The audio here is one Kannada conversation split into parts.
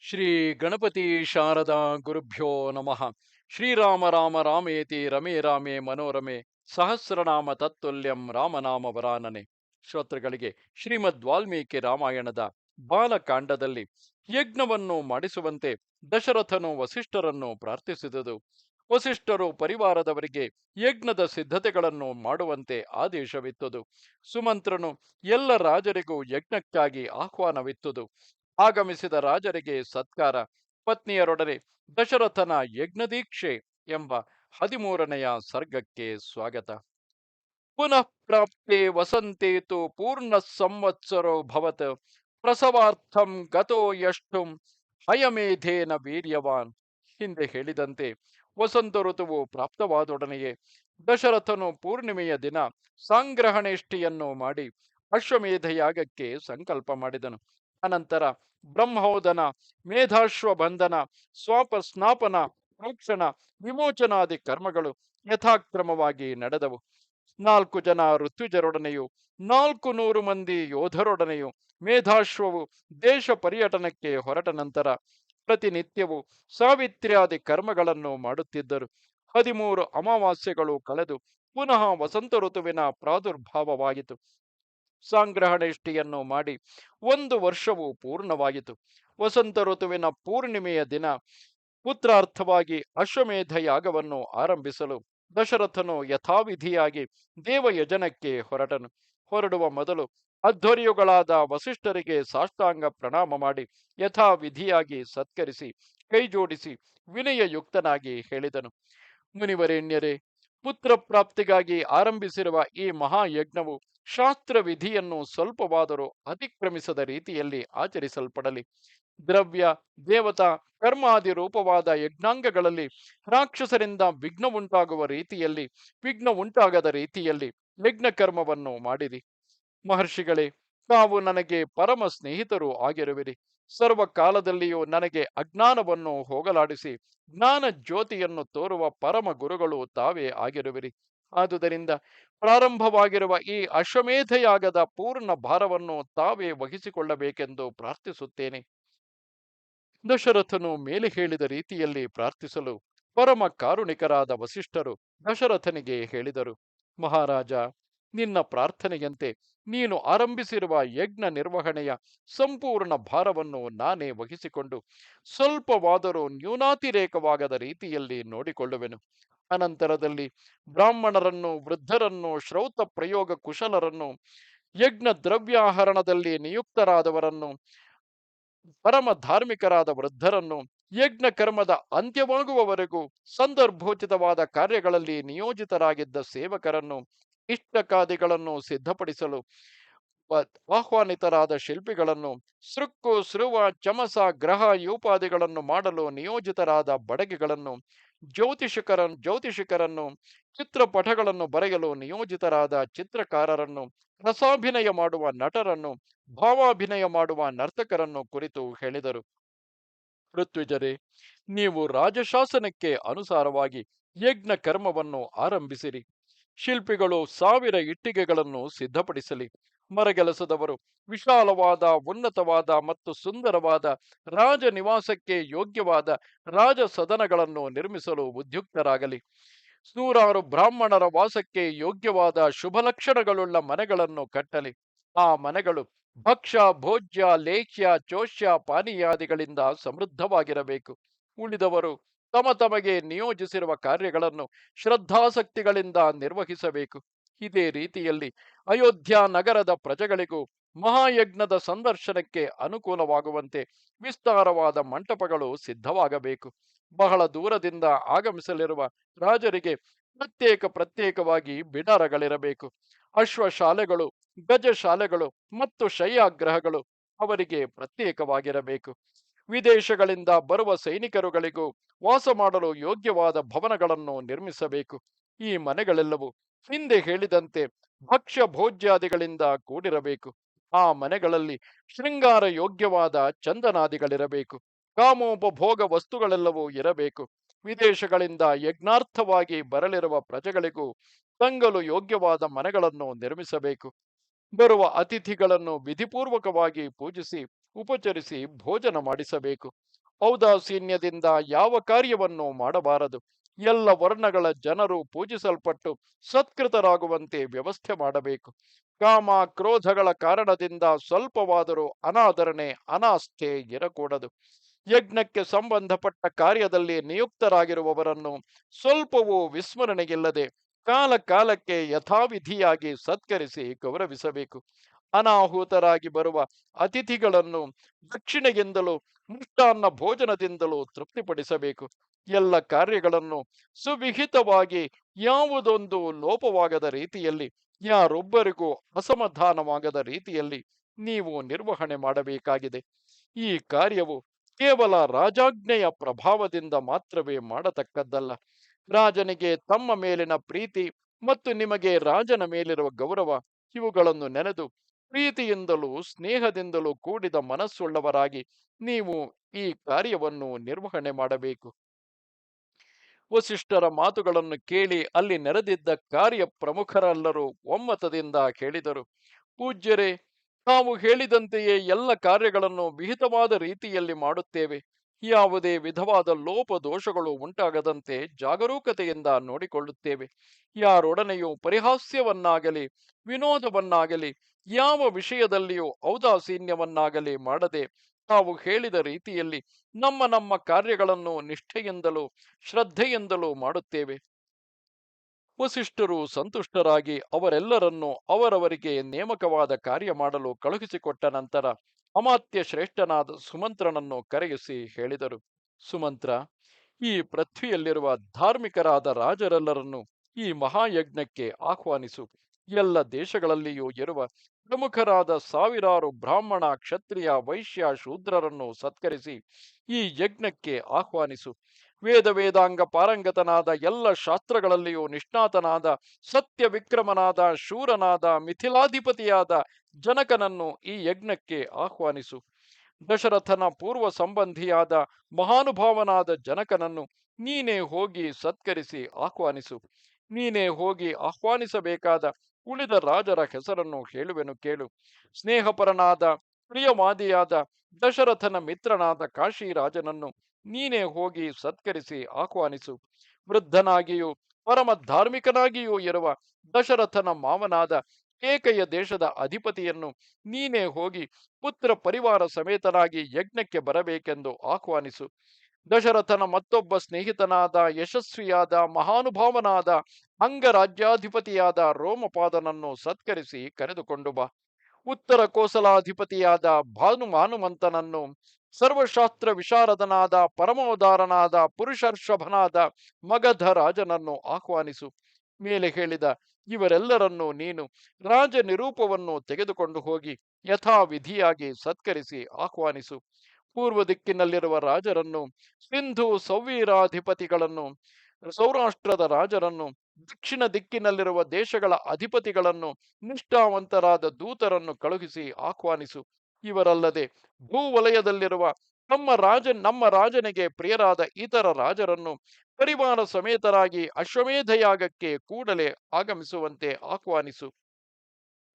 ಶ್ರೀ ಗಣಪತಿ ಶಾರದಾ ಗುರುಭ್ಯೋ ನಮಃ. ಶ್ರೀರಾಮ ರಾಮ ರಾಮೇತಿ ರಮೇ ರಾಮೇ ಮನೋರಮೆ ಸಹಸ್ರನಾಮ ತತ್ತುಲ್ಯಂ ರಾಮನಾಮ ವರಾನನೆ. ಶ್ರೋತೃಗಳಿಗೆ ಶ್ರೀಮದ್ ವಾಲ್ಮೀಕಿ ರಾಮಾಯಣದ ಬಾಲಕಾಂಡದಲ್ಲಿ ಯಜ್ಞವನ್ನು ಮಾಡಿಸುವಂತೆ ದಶರಥನು ವಸಿಷ್ಠರನ್ನು ಪ್ರಾರ್ಥಿಸಿದುದು. ವಸಿಷ್ಠರು ಪರಿವಾರದವರಿಗೆ ಯಜ್ಞದ ಸಿದ್ಧತೆಗಳನ್ನು ಮಾಡುವಂತೆ ಆದೇಶವಿತ್ತದು. ಸುಮಂತ್ರನು ಎಲ್ಲ ರಾಜರಿಗೂ ಯಜ್ಞಕ್ಕಾಗಿ ಆಹ್ವಾನವಿತ್ತುದು. ಆಗಮಿಸಿದ ರಾಜರಿಗೆ ಸತ್ಕಾರ, ಪತ್ನಿಯರೊಡನೆ ದಶರಥನ ಯಜ್ಞದೀಕ್ಷೆ ಎಂಬ 13ನೆಯ ಸರ್ಗಕ್ಕೆ ಸ್ವಾಗತ. ಪುನಃ ಪ್ರಾಪ್ತೆ ವಸಂತೇತು ಪೂರ್ಣ ಸಂವತ್ಸರೋ ಭವತ್ ಪ್ರಸವಾರ್ಥಂ ಗತೋ ಯಷ್ಟುಂ ಹಯಮೇಧೇನ ವೀರ್ಯವಾನ್. ಹಿಂದೆ ಹೇಳಿದಂತೆ ವಸಂತ ಋತುವು ಪ್ರಾಪ್ತವಾದೊಡನೆಯೇ ದಶರಥನು ಪೂರ್ಣಿಮೆಯ ದಿನ ಸಂಗ್ರಹಣೇಷ್ಟಿಯನ್ನು ಮಾಡಿ ಅಶ್ವಮೇಧ ಯಾಗಕ್ಕೆ ಸಂಕಲ್ಪ ಮಾಡಿದನು. ಅನಂತರ ಬ್ರಹ್ಮೋದನ, ಮೇಧಾಶ್ವ ಬಂಧನ, ಸ್ವಾಪ ಸ್ನಾಪನ, ಪ್ರೋಕ್ಷಣ, ವಿಮೋಚನಾದಿ ಕರ್ಮಗಳು ಯಥಾಕ್ರಮವಾಗಿ ನಡೆದವು. 4 ಜನ ಋತ್ವಿಜರೊಡನೆಯೂ 400 ಮಂದಿ ಯೋಧರೊಡನೆಯೂ ಮೇಧಾಶ್ವವು ದೇಶ ಪರ್ಯಟನಕ್ಕೆ ಹೊರಟ ನಂತರ ಪ್ರತಿನಿತ್ಯವೂ ಸಾವಿತ್ರ್ಯಾದಿ ಕರ್ಮಗಳನ್ನು ಮಾಡುತ್ತಿದ್ದರು. 13 ಅಮಾವಾಸ್ಯೆಗಳು ಕಳೆದು ಪುನಃ ವಸಂತ ಋತುವಿನ ಪ್ರಾದುರ್ಭಾವವಾಯಿತು. ಸಂಗ್ರಹಣೆಷ್ಟಿಯನ್ನು ಮಾಡಿ 1 ವರ್ಷವು ಪೂರ್ಣವಾಯಿತು. ವಸಂತ ಋತುವಿನ ಪೂರ್ಣಿಮೆಯ ದಿನ ಪುತ್ರಾರ್ಥವಾಗಿ ಅಶ್ವಮೇಧ ಯಾಗವನ್ನು ಆರಂಭಿಸಲು ದಶರಥನು ಯಥಾವಿಧಿಯಾಗಿ ದೇವಯಜನಕ್ಕೆ ಹೊರಟನು. ಹೊರಡುವ ಮೊದಲು ಅಧ್ವರ್ಯುಗಳಾದ ವಸಿಷ್ಠರಿಗೆ ಸಾಷ್ಟಾಂಗ ಪ್ರಣಾಮ ಮಾಡಿ ಯಥಾವಿಧಿಯಾಗಿ ಸತ್ಕರಿಸಿ ಕೈಜೋಡಿಸಿ ವಿನಯಯುಕ್ತನಾಗಿ ಹೇಳಿದನು. ಮುನಿವರೇಣ್ಯರೇ, ಪುತ್ರ ಪ್ರಾಪ್ತಿಗಾಗಿ ಆರಂಭಿಸಿರುವ ಈ ಮಹಾಯಜ್ಞವು ಶಾಸ್ತ್ರವಿಧಿಯನ್ನು ಸ್ವಲ್ಪವಾದರೂ ಅತಿಕ್ರಮಿಸದ ರೀತಿಯಲ್ಲಿ ಆಚರಿಸಲ್ಪಡಲಿ. ದ್ರವ್ಯ, ದೇವತಾ, ಕರ್ಮಾದಿ ರೂಪವಾದ ಯಜ್ಞಾಂಗಗಳಲ್ಲಿ ರಾಕ್ಷಸರಿಂದ ವಿಘ್ನ ಉಂಟಾಗದ ರೀತಿಯಲ್ಲಿ ಯಜ್ಞ ಕರ್ಮವನ್ನು ಮಾಡಿರಿ. ಮಹರ್ಷಿಗಳೇ, ತಾವು ನನಗೆ ಪರಮ ಸ್ನೇಹಿತರು ಆಗಿರುವಿರಿ. ಸರ್ವಕಾಲದಲ್ಲಿಯೂ ನನಗೆ ಅಜ್ಞಾನವನ್ನು ಹೋಗಲಾಡಿಸಿ ಜ್ಞಾನ ಜ್ಯೋತಿಯನ್ನು ತೋರುವ ಪರಮ ಗುರುಗಳು ತಾವೇ ಆಗಿರುವಿರಿ. ಆದುದರಿಂದ ಪ್ರಾರಂಭವಾಗಿರುವ ಈ ಅಶ್ವಮೇಧ ಯಾಗದ ಪೂರ್ಣ ಭಾರವನ್ನು ತಾವೇ ವಹಿಸಿಕೊಳ್ಳಬೇಕೆಂದು ಪ್ರಾರ್ಥಿಸುತ್ತೇನೆ. ದಶರಥನು ಮೇಲೆ ಹೇಳಿದ ರೀತಿಯಲ್ಲಿ ಪ್ರಾರ್ಥಿಸಲು ಪರಮ ಕಾರುಣಿಕರಾದ ವಸಿಷ್ಠರು ದಶರಥನಿಗೆ ಹೇಳಿದರು. ಮಹಾರಾಜ, ನಿನ್ನ ಪ್ರಾರ್ಥನೆಯಂತೆ ನೀನು ಆರಂಭಿಸಿರುವ ಯಜ್ಞ ನಿರ್ವಹಣೆಯ ಸಂಪೂರ್ಣ ಭಾರವನ್ನು ನಾನೇ ವಹಿಸಿಕೊಂಡು ಸ್ವಲ್ಪವಾದರೂ ನ್ಯೂನಾತಿರೇಕವಾಗದ ರೀತಿಯಲ್ಲಿ ನೋಡಿಕೊಳ್ಳುವೆನು. ಅನಂತರದಲ್ಲಿ ಬ್ರಾಹ್ಮಣರನ್ನು, ವೃದ್ಧರನ್ನು, ಶ್ರೌತ ಪ್ರಯೋಗ ಕುಶಲರನ್ನು, ಯಜ್ಞ ದ್ರವ್ಯಾಹರಣದಲ್ಲಿ ನಿಯುಕ್ತರಾದವರನ್ನು, ಪರಮ ಧಾರ್ಮಿಕರಾದ ವೃದ್ಧರನ್ನು, ಯಜ್ಞ ಕರ್ಮದ ಅಂತ್ಯವಾಗುವವರೆಗೂ ಸಂದರ್ಭೋಚಿತವಾದ ಕಾರ್ಯಗಳಲ್ಲಿ ನಿಯೋಜಿತರಾಗಿದ್ದ ಸೇವಕರನ್ನು, ಇಷ್ಟಕಾದಿಗಳನ್ನು ಸಿದ್ಧಪಡಿಸಲು ಆಹ್ವಾನಿತರಾದ ಶಿಲ್ಪಿಗಳನ್ನು, ಸೃಕ್ಕು, ಸೃವ, ಚಮಸ, ಗ್ರಹ ಯೂಪಾದಿಗಳನ್ನು ಮಾಡಲು ನಿಯೋಜಿತರಾದ ಬಡಗಿಗಳನ್ನು, ಜ್ಯೋತಿಷಿಕರನ್ನು, ಚಿತ್ರಪಟಗಳನ್ನು ಬರೆಯಲು ನಿಯೋಜಿತರಾದ ಚಿತ್ರಕಾರರನ್ನು, ರಸಾಭಿನಯ ಮಾಡುವ ನಟರನ್ನು, ಭಾವಾಭಿನಯ ಮಾಡುವ ನರ್ತಕರನ್ನು ಕುರಿತು ಹೇಳಿದರು. ಋತ್ವಿಜರೇ, ನೀವು ರಾಜಶಾಸನಕ್ಕೆ ಅನುಸಾರವಾಗಿ ಯಜ್ಞ ಕರ್ಮವನ್ನು ಆರಂಭಿಸಿರಿ. ಶಿಲ್ಪಿಗಳು 1000 ಇಟ್ಟಿಗೆಗಳನ್ನು ಸಿದ್ಧಪಡಿಸಲಿ. ಮರಗೆಲಸದವರು ವಿಶಾಲವಾದ, ಉನ್ನತವಾದ ಮತ್ತು ಸುಂದರವಾದ ರಾಜ ನಿವಾಸಕ್ಕೆ ಯೋಗ್ಯವಾದ ರಾಜ ಸದನಗಳನ್ನು ನಿರ್ಮಿಸಲು ಉದ್ಯುಕ್ತರಾಗಲಿ. 100 ಬ್ರಾಹ್ಮಣರ ವಾಸಕ್ಕೆ ಯೋಗ್ಯವಾದ ಶುಭ ಲಕ್ಷಣಗಳುಳ್ಳ ಮನೆಗಳನ್ನು ಕಟ್ಟಲಿ. ಆ ಮನೆಗಳು ಭಕ್ಷ್ಯ, ಭೋಜ್ಯ, ಲೇಖ್ಯ, ಚೋಷ್ಯ, ಪಾನೀಯಾದಿಗಳಿಂದ ಸಮೃದ್ಧವಾಗಿರಬೇಕು. ಉಳಿದವರು ತಮಗೆ ನಿಯೋಜಿಸಿರುವ ಕಾರ್ಯಗಳನ್ನು ಶ್ರದ್ಧಾಸಕ್ತಿಗಳಿಂದ ನಿರ್ವಹಿಸಬೇಕು. ಇದೇ ರೀತಿಯಲ್ಲಿ ಅಯೋಧ್ಯ ನಗರದ ಪ್ರಜೆಗಳಿಗೂ ಮಹಾಯಜ್ಞದ ಸಂದರ್ಶನಕ್ಕೆ ಅನುಕೂಲವಾಗುವಂತೆ ವಿಸ್ತಾರವಾದ ಮಂಟಪಗಳು ಸಿದ್ಧವಾಗಬೇಕು. ಬಹಳ ದೂರದಿಂದ ಆಗಮಿಸಲಿರುವ ರಾಜರಿಗೆ ಪ್ರತ್ಯೇಕವಾಗಿ ಬಿಡಾರಗಳಿರಬೇಕು. ಅಶ್ವಶಾಲೆಗಳು, ಗಜಶಾಲೆಗಳು ಮತ್ತು ಶಯ್ಯಾಗ್ರಹಗಳು ಅವರಿಗೆ ಪ್ರತ್ಯೇಕವಾಗಿರಬೇಕು. ವಿದೇಶಗಳಿಂದ ಬರುವ ಸೈನಿಕರುಗಳಿಗೂ ವಾಸ ಮಾಡಲು ಯೋಗ್ಯವಾದ ಭವನಗಳನ್ನು ನಿರ್ಮಿಸಬೇಕು. ಈ ಮನೆಗಳೆಲ್ಲವೂ ಹಿಂದೆ ಹೇಳಿದಂತೆ ಭಕ್ಷ್ಯ ಭೋಜ್ಯಾದಿಗಳಿಂದ ಕೂಡಿರಬೇಕು. ಆ ಮನೆಗಳಲ್ಲಿ ಶೃಂಗಾರ ಯೋಗ್ಯವಾದ ಚಂದನಾದಿಗಳಿರಬೇಕು. ಕಾಮೋಪಭೋಗ ವಸ್ತುಗಳೆಲ್ಲವೂ ಇರಬೇಕು. ವಿದೇಶಗಳಿಂದ ಯಜ್ಞಾರ್ಥವಾಗಿ ಬರಲಿರುವ ಪ್ರಜೆಗಳಿಗೂ ತಂಗಲು ಯೋಗ್ಯವಾದ ಮನೆಗಳನ್ನು ನಿರ್ಮಿಸಬೇಕು. ಬರುವ ಅತಿಥಿಗಳನ್ನು ವಿಧಿಪೂರ್ವಕವಾಗಿ ಪೂಜಿಸಿ ಉಪಚರಿಸಿ ಭೋಜನ ಮಾಡಿಸಬೇಕು. ಔದಾಸೀನ್ಯದಿಂದ ಯಾವ ಕಾರ್ಯವನ್ನು ಮಾಡಬಾರದು. ಎಲ್ಲ ವರ್ಣಗಳ ಜನರು ಪೂಜಿಸಲ್ಪಟ್ಟು ಸತ್ಕೃತರಾಗುವಂತೆ ವ್ಯವಸ್ಥೆ ಮಾಡಬೇಕು. ಕಾಮ ಕ್ರೋಧಗಳ ಕಾರಣದಿಂದ ಸ್ವಲ್ಪವಾದರೂ ಅನಾದರಣೆ ಅನಾಸ್ಥೆ ಇರಕೂಡದು. ಯಜ್ಞಕ್ಕೆ ಸಂಬಂಧಪಟ್ಟ ಕಾರ್ಯದಲ್ಲಿ ನಿಯುಕ್ತರಾಗಿರುವವರನ್ನು ಸ್ವಲ್ಪವೂ ವಿಸ್ಮರಣೆಗಿಲ್ಲದೆ ಕಾಲ ಕಾಲಕ್ಕೆ ಯಥಾವಿಧಿಯಾಗಿ ಸತ್ಕರಿಸಿ ಗೌರವಿಸಬೇಕು. ಅನಾಹುತರಾಗಿ ಬರುವ ಅತಿಥಿಗಳನ್ನು ದಕ್ಷಿಣೆಯಿಂದಲೂ ಮೃಷ್ಟಾನ್ನ ಭೋಜನದಿಂದಲೂ ತೃಪ್ತಿಪಡಿಸಬೇಕು. ಎಲ್ಲ ಕಾರ್ಯಗಳನ್ನು ಸುವಿಹಿತವಾಗಿ ಯಾವುದೊಂದು ಲೋಪವಾಗದ ರೀತಿಯಲ್ಲಿ, ಯಾರೊಬ್ಬರಿಗೂ ಅಸಮಾಧಾನವಾಗದ ರೀತಿಯಲ್ಲಿ ನೀವು ನಿರ್ವಹಣೆ ಮಾಡಬೇಕಾಗಿದೆ. ಈ ಕಾರ್ಯವು ಕೇವಲ ರಾಜಾಜ್ಞೆಯ ಪ್ರಭಾವದಿಂದ ಮಾತ್ರವೇ ಮಾಡತಕ್ಕದ್ದಲ್ಲ. ರಾಜನಿಗೆ ತಮ್ಮ ಮೇಲಿನ ಪ್ರೀತಿ ಮತ್ತು ನಿಮಗೆ ರಾಜನ ಮೇಲಿರುವ ಗೌರವ ಇವುಗಳನ್ನು ನೆನೆದು ಪ್ರೀತಿಯಿಂದಲೂ ಸ್ನೇಹದಿಂದಲೂ ಕೂಡಿದ ಮನಸ್ಸುಳ್ಳವರಾಗಿ ನೀವು ಈ ಕಾರ್ಯವನ್ನು ನಿರ್ವಹಣೆ ಮಾಡಬೇಕು. ವಸಿಷ್ಠರ ಮಾತುಗಳನ್ನು ಕೇಳಿ ಅಲ್ಲಿ ನೆರೆದಿದ್ದ ಕಾರ್ಯ ಪ್ರಮುಖರೆಲ್ಲರೂ ಒಮ್ಮತದಿಂದ ಕೇಳಿದರು. ಪೂಜ್ಯರೇ, ನಾವು ಹೇಳಿದಂತೆಯೇ ಎಲ್ಲ ಕಾರ್ಯಗಳನ್ನು ವಿಹಿತವಾದ ರೀತಿಯಲ್ಲಿ ಮಾಡುತ್ತೇವೆ. ಯಾವುದೇ ವಿಧವಾದ ಲೋಪ ದೋಷಗಳು ಉಂಟಾಗದಂತೆ ಜಾಗರೂಕತೆಯಿಂದ ನೋಡಿಕೊಳ್ಳುತ್ತೇವೆ. ಯಾರೊಡನೆಯೂ ಪರಿಹಾಸ್ಯವನ್ನಾಗಲಿ ವಿನೋದವನ್ನಾಗಲಿ ಯಾವ ವಿಷಯದಲ್ಲಿಯೂ ಔದಾಸೀನ್ಯವನ್ನಾಗಲಿ ಮಾಡದೆ ತಾವು ಹೇಳಿದ ರೀತಿಯಲ್ಲಿ ನಮ್ಮ ನಮ್ಮ ಕಾರ್ಯಗಳನ್ನು ನಿಷ್ಠೆಯಿಂದಲೂ ಶ್ರದ್ಧೆಯಿಂದಲೂ ಮಾಡುತ್ತೇವೆ. ವಸಿಷ್ಠರು ಸಂತುಷ್ಟರಾಗಿ ಅವರೆಲ್ಲರನ್ನೂ ಅವರವರಿಗೆ ನೇಮಕವಾದ ಕಾರ್ಯ ಮಾಡಲು ಕಳುಹಿಸಿಕೊಟ್ಟ ನಂತರ ಅಮಾತ್ಯ ಶ್ರೇಷ್ಠನಾದ ಸುಮಂತ್ರನನ್ನು ಕರೆಯಿಸಿ ಹೇಳಿದರು. ಸುಮಂತ್ರ, ಈ ಪೃಥ್ವಿಯಲ್ಲಿರುವ ಧಾರ್ಮಿಕರಾದ ರಾಜರೆಲ್ಲರನ್ನು ಈ ಮಹಾಯಜ್ಞಕ್ಕೆ ಆಹ್ವಾನಿಸು. ಎಲ್ಲ ದೇಶಗಳಲ್ಲಿಯೂ ಇರುವ ಪ್ರಮುಖರಾದ ಸಾವಿರಾರು ಬ್ರಾಹ್ಮಣ ಕ್ಷತ್ರಿಯ ವೈಶ್ಯ ಶೂದ್ರರನ್ನು ಸತ್ಕರಿಸಿ ಈ ಯಜ್ಞಕ್ಕೆ ಆಹ್ವಾನಿಸು. ವೇದ ವೇದಾಂಗ ಪಾರಂಗತನಾದ ಎಲ್ಲ ಶಾಸ್ತ್ರಗಳಲ್ಲಿಯೂ ನಿಷ್ಣಾತನಾದ ಸತ್ಯ ವಿಕ್ರಮನಾದ ಶೂರನಾದ ಮಿಥಿಲಾಧಿಪತಿಯಾದ ಜನಕನನ್ನು ಈ ಯಜ್ಞಕ್ಕೆ ಆಹ್ವಾನಿಸು. ದಶರಥನ ಪೂರ್ವ ಸಂಬಂಧಿಯಾದ ಮಹಾನುಭಾವನಾದ ಜನಕನನ್ನು ನೀನೇ ಹೋಗಿ ಸತ್ಕರಿಸಿ ಆಹ್ವಾನಿಸು. ನೀನೇ ಹೋಗಿ ಆಹ್ವಾನಿಸಬೇಕಾದ ಉಳಿದ ರಾಜರ ಹೆಸರನ್ನು ಹೇಳುವೆನು ಕೇಳು. ಸ್ನೇಹಪರನಾದ ಪ್ರಿಯವಾದಿಯಾದ ದಶರಥನ ಮಿತ್ರನಾದ ಕಾಶಿರಾಜನನ್ನು ನೀನೇ ಹೋಗಿ ಸತ್ಕರಿಸಿ ಆಹ್ವಾನಿಸು. ವೃದ್ಧನಾಗಿಯೂ ಪರಮ ಧಾರ್ಮಿಕನಾಗಿಯೂ ಇರುವ ದಶರಥನ ಮಾವನಾದ ಏಕಯ ದೇಶದ ಅಧಿಪತಿಯನ್ನು ನೀನೇ ಹೋಗಿ ಪುತ್ರ ಪರಿವಾರ ಸಮೇತನಾಗಿ ಯಜ್ಞಕ್ಕೆ ಬರಬೇಕೆಂದು ಆಹ್ವಾನಿಸು. ದಶರಥನ ಮತ್ತೊಬ್ಬ ಸ್ನೇಹಿತನಾದ ಯಶಸ್ವಿಯಾದ ಮಹಾನುಭಾವನಾದ ಅಂಗರಾಜ್ಯಾಧಿಪತಿಯಾದ ರೋಮಪಾದನನ್ನು ಸತ್ಕರಿಸಿ ಕರೆದುಕೊಂಡು ಬಾ. ಉತ್ತರ ಕೋಸಲಾಧಿಪತಿಯಾದ ಭಾನುಮಾನುಮಂತನನ್ನು, ಸರ್ವಶಾಸ್ತ್ರ ವಿಶಾರದನಾದ ಪರಮೋದಾರನಾದ ಪುರುಷರ್ಷಭನಾದ ಮಗಧ ರಾಜನನ್ನು ಆಹ್ವಾನಿಸು. ಮೇಲೆ ಹೇಳಿದ ಇವರೆಲ್ಲರನ್ನೂ ನೀನು ರಾಜ ನಿರೂಪವನ್ನು ತೆಗೆದುಕೊಂಡು ಹೋಗಿ ಯಥಾವಿಧಿಯಾಗಿ ಸತ್ಕರಿಸಿ ಆಹ್ವಾನಿಸು. ಪೂರ್ವ ದಿಕ್ಕಿನಲ್ಲಿರುವ ರಾಜರನ್ನು, ಸಿಂಧು ಸೌವೀರಾಧಿಪತಿಗಳನ್ನು, ಸೌರಾಷ್ಟ್ರದ ರಾಜರನ್ನು, ದಕ್ಷಿಣ ದಿಕ್ಕಿನಲ್ಲಿರುವ ದೇಶಗಳ ಅಧಿಪತಿಗಳನ್ನು, ನಿಷ್ಠಾವಂತರಾದ ದೂತರನ್ನು ಕಳುಹಿಸಿ ಆಹ್ವಾನಿಸು. ಇವರಲ್ಲದೆ ಭೂವಲಯದಲ್ಲಿರುವ ನಮ್ಮ ರಾಜನಿಗೆ ಪ್ರಿಯರಾದ ಇತರ ರಾಜರನ್ನು ಪರಿವಾರ ಸಮೇತರಾಗಿ ಅಶ್ವಮೇಧ ಯಾಗಕ್ಕೆ ಕೂಡಲೇ ಆಗಮಿಸುವಂತೆ ಆಹ್ವಾನಿಸು.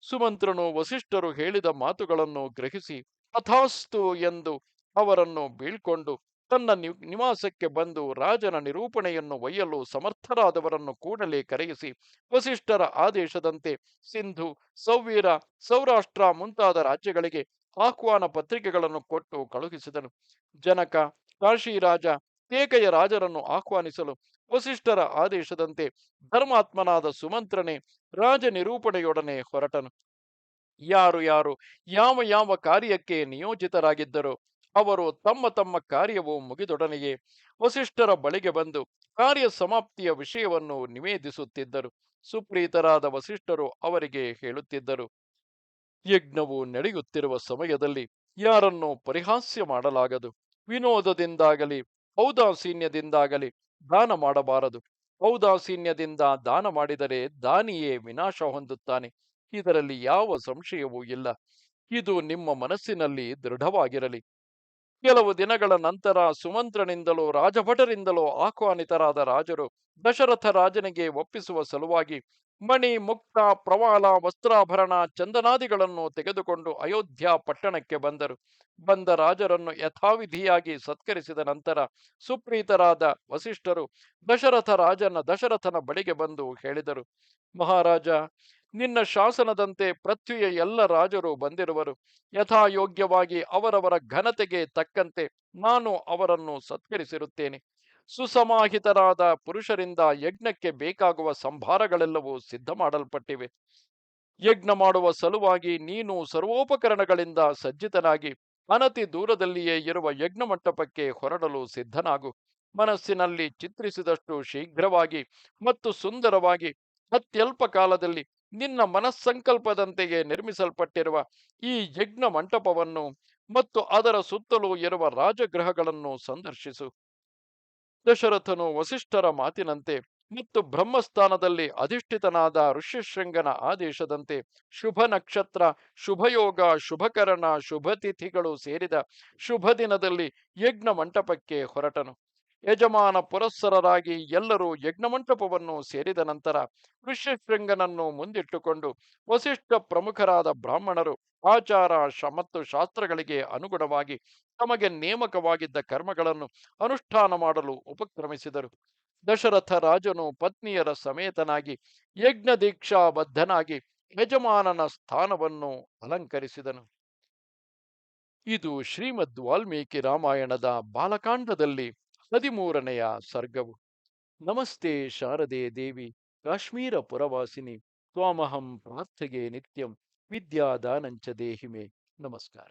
ಸುಮಂತ್ರನು ವಸಿಷ್ಠರು ಹೇಳಿದ ಮಾತುಗಳನ್ನು ಗ್ರಹಿಸಿ ತಥಾಸ್ತು ಎಂದು ಅವರನ್ನು ಬೀಳ್ಕೊಂಡು ತನ್ನ ನಿವಾಸಕ್ಕೆ ಬಂದು ರಾಜನ ನಿರೂಪಣೆಯನ್ನು ಒಯ್ಯಲು ಸಮರ್ಥರಾದವರನ್ನು ಕೂಡಲೇ ಕರೆಯಿಸಿ ವಸಿಷ್ಠರ ಆದೇಶದಂತೆ ಸಿಂಧು ಸೌವೀರ ಸೌರಾಷ್ಟ್ರ ಮುಂತಾದ ರಾಜ್ಯಗಳಿಗೆ ಆಹ್ವಾನ ಪತ್ರಿಕೆಗಳನ್ನು ಕೊಟ್ಟು ಕಳುಹಿಸಿದನು. ಜನಕ ಕಾಶಿರಾಜ ಏಕಯ ರಾಜರನ್ನು ಆಹ್ವಾನಿಸಲು ವಸಿಷ್ಠರ ಆದೇಶದಂತೆ ಧರ್ಮಾತ್ಮನಾದ ಸುಮಂತ್ರನೇ ರಾಜ ನಿರೂಪಣೆಯೊಡನೆ ಹೊರಟನು. ಯಾರು ಯಾರು ಯಾವ ಯಾವ ಕಾರ್ಯಕ್ಕೆ ನಿಯೋಜಿತರಾಗಿದ್ದರೋ ಅವರು ತಮ್ಮ ತಮ್ಮ ಕಾರ್ಯವು ಮುಗಿದೊಡನೆಯೇ ವಸಿಷ್ಠರ ಬಳಿಗೆ ಬಂದು ಕಾರ್ಯ ಸಮಾಪ್ತಿಯ ವಿಷಯವನ್ನು ನಿವೇದಿಸುತ್ತಿದ್ದರು. ಸುಪ್ರೀತರಾದ ವಸಿಷ್ಠರು ಅವರಿಗೆ ಹೇಳುತ್ತಿದ್ದರು. ಯಜ್ಞವು ನಡೆಯುತ್ತಿರುವ ಸಮಯದಲ್ಲಿ ಯಾರನ್ನೂ ಪರಿಹಾಸ್ಯ ಮಾಡಲಾಗದು. ವಿನೋದದಿಂದಾಗಲಿ ಔದಾಸೀನ್ಯದಿಂದಾಗಲಿ ದಾನ ಮಾಡಬಾರದು. ಔದಾಸೀನ್ಯದಿಂದ ದಾನ ಮಾಡಿದರೆ ದಾನಿಯೇ ವಿನಾಶ ಹೊಂದುತ್ತಾನೆ. ಇದರಲ್ಲಿ ಯಾವ ಸಂಶಯವೂ ಇಲ್ಲ. ಇದು ನಿಮ್ಮ ಮನಸ್ಸಿನಲ್ಲಿ ದೃಢವಾಗಿರಲಿ. ಕೆಲವು ದಿನಗಳ ನಂತರ ಸುಮಂತ್ರನಿಂದಲೋ ರಾಜಭಟರಿಂದಲೋ ಆಹ್ವಾನಿತರಾದ ರಾಜರು ದಶರಥ ರಾಜನಿಗೆ ಒಪ್ಪಿಸುವ ಸಲುವಾಗಿ ಮಣಿ ಮುಕ್ತ ಪ್ರವಾಲ ವಸ್ತ್ರಾಭರಣ ಚಂದನಾದಿಗಳನ್ನು ತೆಗೆದುಕೊಂಡು ಅಯೋಧ್ಯ ಪಟ್ಟಣಕ್ಕೆ ಬಂದರು. ಬಂದ ರಾಜರನ್ನು ಯಥಾವಿಧಿಯಾಗಿ ಸತ್ಕರಿಸಿದ ನಂತರ ಸುಪ್ರೀತರಾದ ವಸಿಷ್ಠರು ದಶರಥನ ಬಳಿಗೆ ಬಂದು ಹೇಳಿದರು: ಮಹಾರಾಜ, ನಿನ್ನ ಶಾಸನದಂತೆ ಪೃಥ್ವಿಯ ಎಲ್ಲ ರಾಜರು ಬಂದಿರುವರು. ಯಥಾಯೋಗ್ಯವಾಗಿ ಅವರವರ ಘನತೆಗೆ ತಕ್ಕಂತೆ ನಾನು ಅವರನ್ನು ಸತ್ಕರಿಸಿರುತ್ತೇನೆ. ಸುಸಮಾಹಿತರಾದ ಪುರುಷರಿಂದ ಯಜ್ಞಕ್ಕೆ ಬೇಕಾಗುವ ಸಂಭಾರಗಳೆಲ್ಲವೂ ಸಿದ್ಧ ಮಾಡಲ್ಪಟ್ಟಿವೆ. ಯಜ್ಞ ಮಾಡುವ ಸಲುವಾಗಿ ನೀನು ಸರ್ವೋಪಕರಣಗಳಿಂದ ಸಜ್ಜಿತನಾಗಿ ಅನತಿ ದೂರದಲ್ಲಿಯೇ ಇರುವ ಯಜ್ಞ ಮಂಟಪಕ್ಕೆ ಹೊರಡಲು ಸಿದ್ಧನಾಗು. ಮನಸ್ಸಿನಲ್ಲಿ ಚಿತ್ರಿಸಿದಷ್ಟು ಶೀಘ್ರವಾಗಿ ಮತ್ತು ಸುಂದರವಾಗಿ ಅತ್ಯಲ್ಪ ಕಾಲದಲ್ಲಿ ನಿನ್ನ ಮನಸ್ಸಂಕಲ್ಪದಂತೆಯೇ ನಿರ್ಮಿಸಲ್ಪಟ್ಟಿರುವ ಈ ಯಜ್ಞ ಮಂಟಪವನ್ನು ಮತ್ತು ಅದರ ಸುತ್ತಲೂ ಇರುವ ರಾಜಗೃಹಗಳನ್ನು ಸಂದರ್ಶಿಸು. ದಶರಥನು ವಸಿಷ್ಠರ ಮಾತಿನಂತೆ ಮತ್ತು ಬ್ರಹ್ಮಸ್ಥಾನದಲ್ಲಿ ಅಧಿಷ್ಠಿತನಾದ ಋಷ್ಯಶೃಂಗನ ಆದೇಶದಂತೆ ಶುಭ ನಕ್ಷತ್ರ, ಶುಭಯೋಗ, ಶುಭಕರಣ, ಶುಭತಿಥಿಗಳು ಸೇರಿದ ಶುಭ ದಿನದಲ್ಲಿ ಯಜ್ಞ ಮಂಟಪಕ್ಕೆ ಹೊರಟನು. ಯಜಮಾನ ಪುರಸ್ಸರರಾಗಿ ಎಲ್ಲರೂ ಯಜ್ಞಮಂಟಪವನ್ನು ಸೇರಿದ ನಂತರ ಋಷ್ಯಶೃಂಗನನ್ನು ಮುಂದಿಟ್ಟುಕೊಂಡು ವಸಿಷ್ಠ ಪ್ರಮುಖರಾದ ಬ್ರಾಹ್ಮಣರು ಆಚಾರ ಮತ್ತು ಶಾಸ್ತ್ರಗಳಿಗೆ ಅನುಗುಣವಾಗಿ ತಮಗೆ ನೇಮಕವಾಗಿದ್ದ ಕರ್ಮಗಳನ್ನು ಅನುಷ್ಠಾನ ಮಾಡಲು ಉಪಕ್ರಮಿಸಿದರು. ದಶರಥ ರಾಜನು ಪತ್ನಿಯರ ಸಮೇತನಾಗಿ ಯಜ್ಞ ದೀಕ್ಷಾ ಬದ್ಧನಾಗಿ ಯಜಮಾನನ ಸ್ಥಾನವನ್ನು ಅಲಂಕರಿಸಿದನು. ಇದು ಶ್ರೀಮದ್ ವಾಲ್ಮೀಕಿ ರಾಮಾಯಣದ ಬಾಲಕಾಂಡದಲ್ಲಿ 13ನೆಯ ಸರ್ಗವು. ನಮಸ್ತೆ ಶಾರದೆ ದೇವಿ, ಕಾಶ್ಮೀರ ಪುರವಾಸಿನಿ, ತ್ವಾಮಹಂ ಪ್ರಾರ್ಥೆಗೆ ನಿತ್ಯಂ, ವಿದ್ಯಾದಾನಂಚ ದೇಹಿಮೆ. ನಮಸ್ಕಾರ.